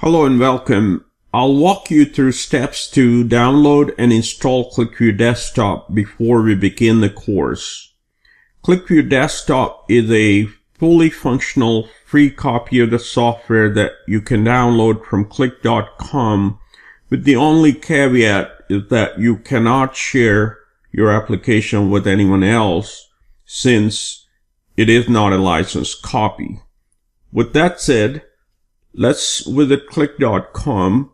Hello and welcome. I'll walk you through steps to download and install QlikView Desktop before we begin the course. QlikView Desktop is a fully functional free copy of the software that you can download from qlik.com, with the only caveat is that you cannot share your application with anyone else since it is not a licensed copy. With that said, let's visit qlik.com,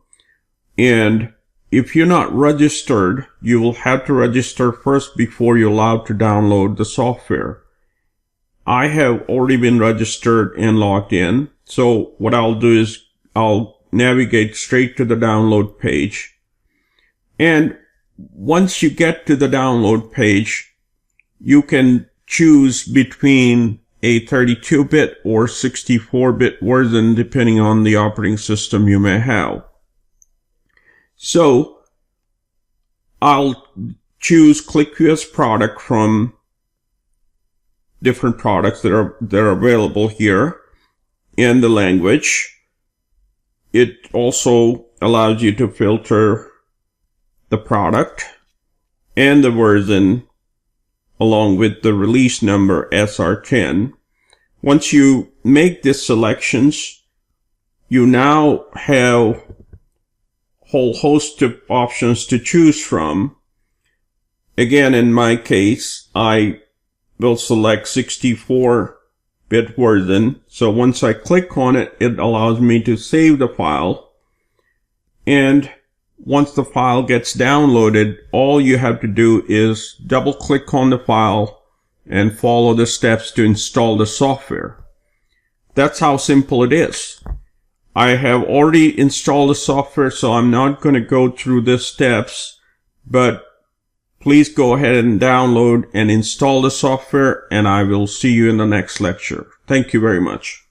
and if you're not registered, you will have to register first before you're allowed to download the software. I have already been registered and logged in, so what I'll do is I'll navigate straight to the download page. And once you get to the download page, you can choose between a 32-bit or 64-bit version depending on the operating system you may have. So I'll choose QlikView's product from different products that are available here, and the language. It also allows you to filter the product and the version along with the release number SR10. Once you make these selections, you now have a whole host of options to choose from. Again, in my case, I will select 64-bit version. So once I click on it, it allows me to save the file. And once the file gets downloaded, all you have to do is double click on the file and follow the steps to install the software. That's how simple it is. I have already installed the software, so I'm not going to go through the steps, but please go ahead and download and install the software, and I will see you in the next lecture. Thank you very much.